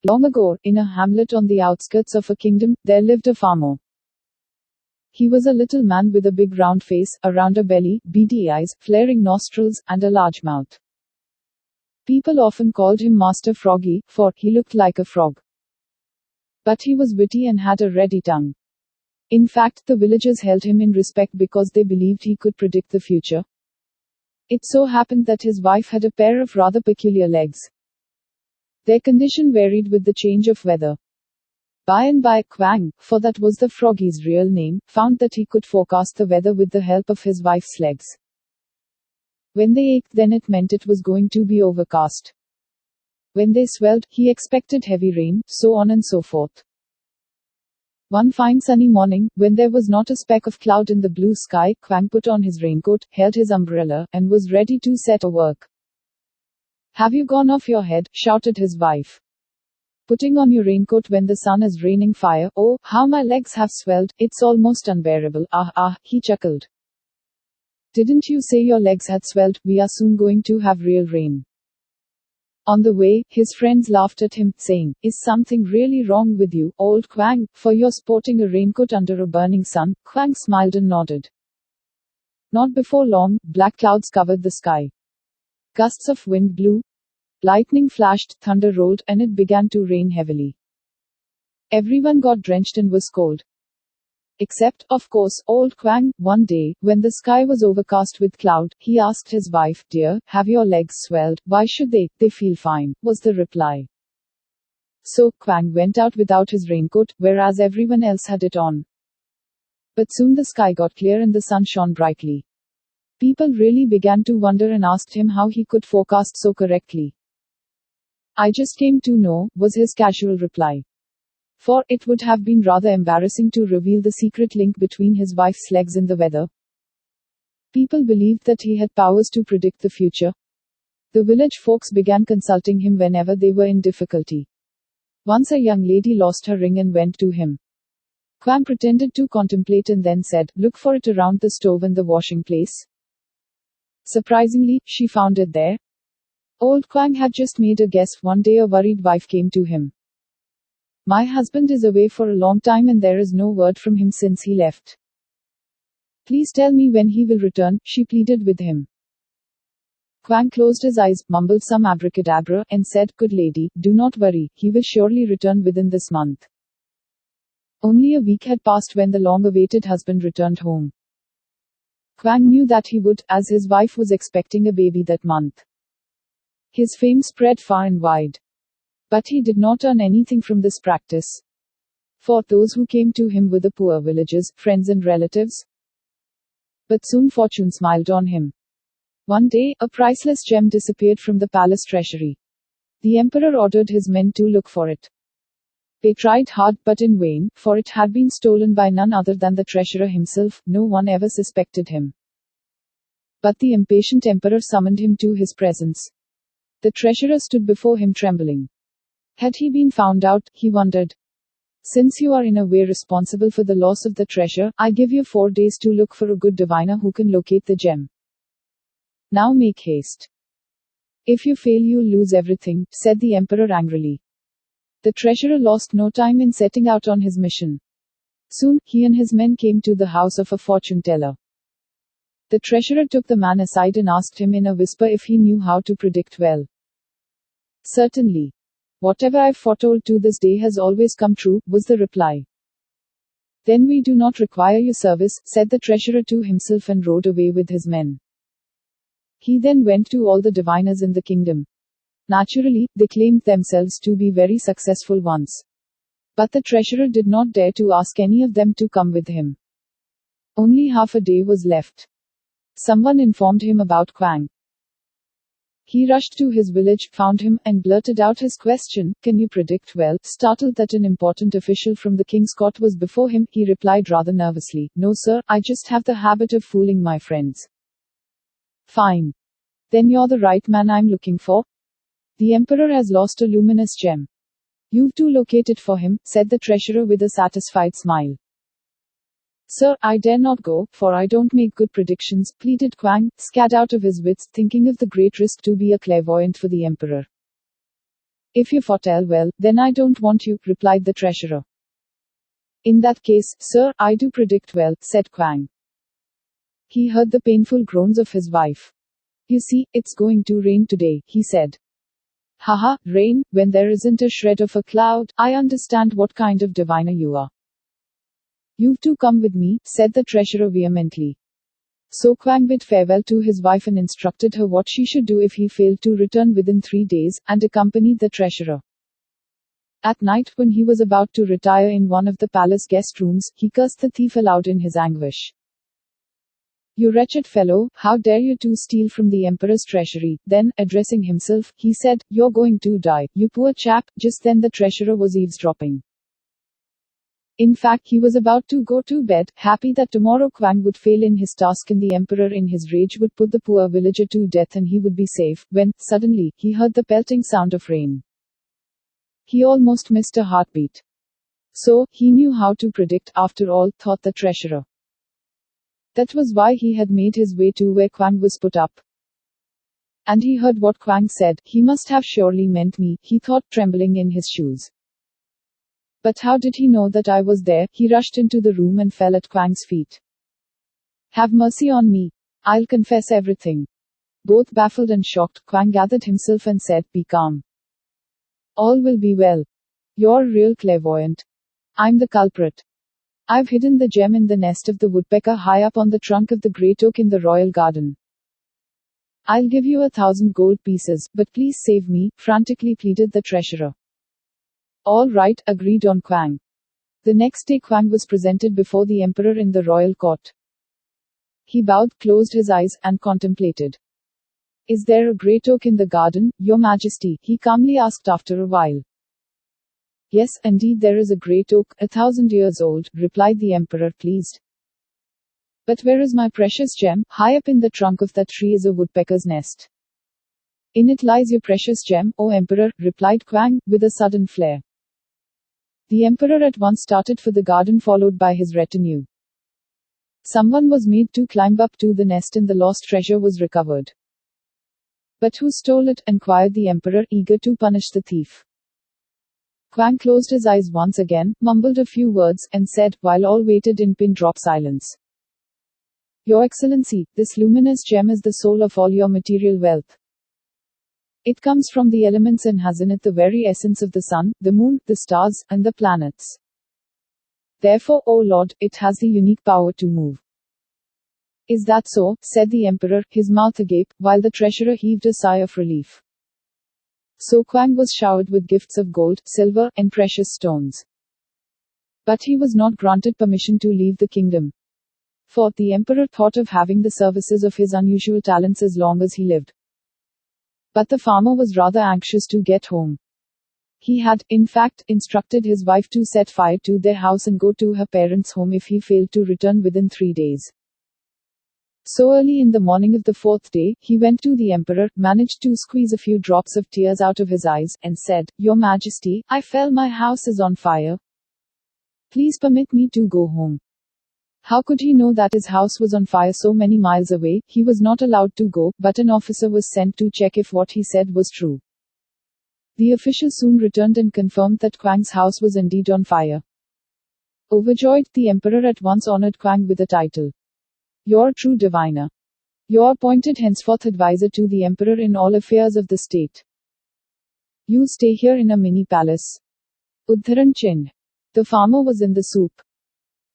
Long ago, in a hamlet on the outskirts of a kingdom, there lived a farmer. He was a little man with a big round face, a rounder belly, beady eyes, flaring nostrils, and a large mouth. People often called him Master Froggy, for he looked like a frog. But he was witty and had a ready tongue. In fact, the villagers held him in respect because they believed he could predict the future. It so happened that his wife had a pair of rather peculiar legs. Their condition varied with the change of weather. By and by, Quang, for that was the froggy's real name, found that he could forecast the weather with the help of his wife's legs. When they ached, then it meant it was going to be overcast. When they swelled, he expected heavy rain, so on and so forth. One fine sunny morning, when there was not a speck of cloud in the blue sky, Quang put on his raincoat, held his umbrella, and was ready to set to work. "Have you gone off your head?" shouted his wife. "Putting on your raincoat when the sun is raining fire? Oh, how my legs have swelled, it's almost unbearable." "Ah, he chuckled. "Didn't you say your legs had swelled? We are soon going to have real rain." On the way, his friends laughed at him, saying, "Is something really wrong with you, old Quang, for you're sporting a raincoat under a burning sun?" Quang smiled and nodded. Not before long, black clouds covered the sky. Gusts of wind blew, lightning flashed, thunder rolled, and it began to rain heavily. Everyone got drenched and was cold. Except, of course, old Quang. One day, when the sky was overcast with cloud, he asked his wife, "Dear, have your legs swelled?" "Why should they? They feel fine," was the reply. So, Quang went out without his raincoat, whereas everyone else had it on. But soon the sky got clear and the sun shone brightly. People really began to wonder and asked him how he could forecast so correctly. "I just came to know," was his casual reply. For it would have been rather embarrassing to reveal the secret link between his wife's legs and the weather. People believed that he had powers to predict the future. The village folks began consulting him whenever they were in difficulty. Once a young lady lost her ring and went to him. Quang pretended to contemplate and then said, "Look for it around the stove and the washing place." Surprisingly, she found it there. Old Quang had just made a guess. One day a worried wife came to him. "My husband is away for a long time and there is no word from him since he left. Please tell me when he will return," she pleaded with him. Quang closed his eyes, mumbled some abracadabra, and said, "Good lady, do not worry, he will surely return within this month." Only a week had passed when the long-awaited husband returned home. Quang knew that he would, as his wife was expecting a baby that month. His fame spread far and wide. But he did not earn anything from this practice. For those who came to him were the poor villagers, friends and relatives. But soon fortune smiled on him. One day, a priceless gem disappeared from the palace treasury. The emperor ordered his men to look for it. They tried hard, but in vain, for it had been stolen by none other than the treasurer himself. No one ever suspected him. But the impatient emperor summoned him to his presence. The treasurer stood before him trembling. Had he been found out, he wondered. "Since you are in a way responsible for the loss of the treasure, I give you 4 days to look for a good diviner who can locate the gem. Now make haste. If you fail, you'll lose everything," said the emperor angrily. The treasurer lost no time in setting out on his mission. Soon, he and his men came to the house of a fortune teller. The treasurer took the man aside and asked him in a whisper if he knew how to predict well. "Certainly. Whatever I've foretold to this day has always come true," was the reply. "Then we do not require your service," said the treasurer to himself and rode away with his men. He then went to all the diviners in the kingdom. Naturally, they claimed themselves to be very successful ones. But the treasurer did not dare to ask any of them to come with him. Only half a day was left. Someone informed him about Quang. He rushed to his village, found him, and blurted out his question, "Can you predict well?" Startled that an important official from the king's court was before him, he replied rather nervously, "No sir, I just have the habit of fooling my friends." "Fine. Then you're the right man I'm looking for. The emperor has lost a luminous gem. You've to locate it for him," said the treasurer with a satisfied smile. "Sir, I dare not go, for I don't make good predictions," pleaded Quang, scared out of his wits, thinking of the great risk to be a clairvoyant for the emperor. If you foretell well, then I don't want you, replied the treasurer. In that case, sir, I do predict well, said Quang. He heard the painful groans of his wife. You see, it's going to rain today, he said. Haha, rain, when there isn't a shred of a cloud. I understand what kind of diviner you are. You've to come with me, said the treasurer vehemently. So Quang bid farewell to his wife and instructed her what she should do if he failed to return within 3 days, and accompanied the treasurer. At night, when he was about to retire in one of the palace guest rooms, he cursed the thief aloud in his anguish. You wretched fellow, how dare you to steal from the emperor's treasury? Then, addressing himself, he said, You're going to die, you poor chap. Just then the treasurer was eavesdropping. In fact, he was about to go to bed, happy that tomorrow Quang would fail in his task and the emperor in his rage would put the poor villager to death and he would be safe, when, suddenly, he heard the pelting sound of rain. He almost missed a heartbeat. So, he knew how to predict, after all, thought the treasurer. That was why he had made his way to where Quang was put up. And he heard what Quang said. He must have surely meant me, he thought, trembling in his shoes. But how did he know that I was there? He rushed into the room and fell at Quang's feet. Have mercy on me. I'll confess everything. Both baffled and shocked, Quang gathered himself and said, Be calm. All will be well. You're real clairvoyant. I'm the culprit. I've hidden the gem in the nest of the woodpecker high up on the trunk of the great oak in the royal garden. I'll give you 1,000 gold pieces, but please save me, frantically pleaded the treasurer. All right, agreed on Quang. The next day Quang was presented before the emperor in the royal court. He bowed, closed his eyes, and contemplated. Is there a great oak in the garden, your majesty? He calmly asked after a while. Yes, indeed there is a great oak, 1,000 years old, replied the emperor, pleased. But where is my precious gem? High up in the trunk of that tree is a woodpecker's nest. In it lies your precious gem, O emperor, replied Quang, with a sudden flare. The emperor at once started for the garden followed by his retinue. Someone was made to climb up to the nest and the lost treasure was recovered. But who stole it? Inquired the emperor, eager to punish the thief. Quang closed his eyes once again, mumbled a few words, and said, while all waited in pin-drop silence. Your Excellency, this luminous gem is the soul of all your material wealth. It comes from the elements and has in it the very essence of the sun, the moon, the stars, and the planets. Therefore, O Lord, it has the unique power to move. Is that so? Said the emperor, his mouth agape, while the treasurer heaved a sigh of relief. So Quang was showered with gifts of gold, silver, and precious stones. But he was not granted permission to leave the kingdom. For the emperor thought of having the services of his unusual talents as long as he lived. But the farmer was rather anxious to get home. He had, in fact, instructed his wife to set fire to their house and go to her parents' home if he failed to return within 3 days. So early in the morning of the 4th day, he went to the emperor, managed to squeeze a few drops of tears out of his eyes, and said, Your Majesty, I fell my house is on fire. Please permit me to go home. How could he know that his house was on fire so many miles away? He was not allowed to go, but an officer was sent to check if what he said was true. The official soon returned and confirmed that Quang's house was indeed on fire. Overjoyed, the emperor at once honored Quang with a title. Your true diviner. You are appointed henceforth advisor to the emperor in all affairs of the state. You stay here in a mini palace. Udharan Chind. The farmer was in the soup.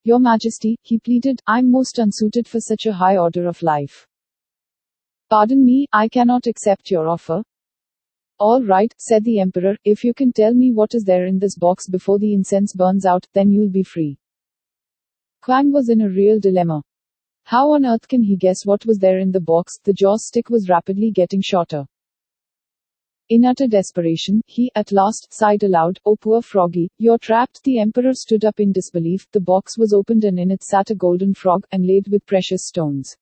Your Majesty, he pleaded, I'm most unsuited for such a high order of life. Pardon me, I cannot accept your offer. All right, said the emperor, if you can tell me what is there in this box before the incense burns out, then you'll be free. Quang was in a real dilemma. How on earth can he guess what was there in the box? The joss stick was rapidly getting shorter. In utter desperation, he, at last, sighed aloud, Oh poor Froggy, you're trapped. The emperor stood up in disbelief. The box was opened and in it sat a golden frog, inlaid with precious stones.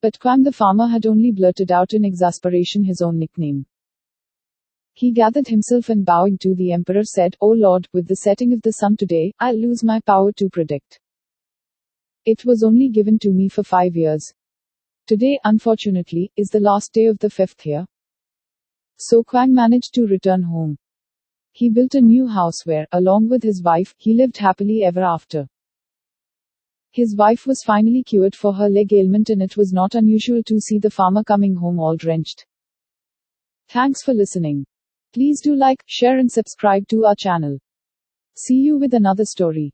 But Quang the farmer had only blurted out in exasperation his own nickname. He gathered himself and bowing to the emperor said, Oh Lord, with the setting of the sun today, I'll lose my power to predict. It was only given to me for 5 years. Today, unfortunately, is the last day of the 5th year. So Quang managed to return home. He built a new house where, along with his wife, he lived happily ever after. His wife was finally cured for her leg ailment, and it was not unusual to see the farmer coming home all drenched. Thanks for listening. Please do like, share and subscribe to our channel. See you with another story.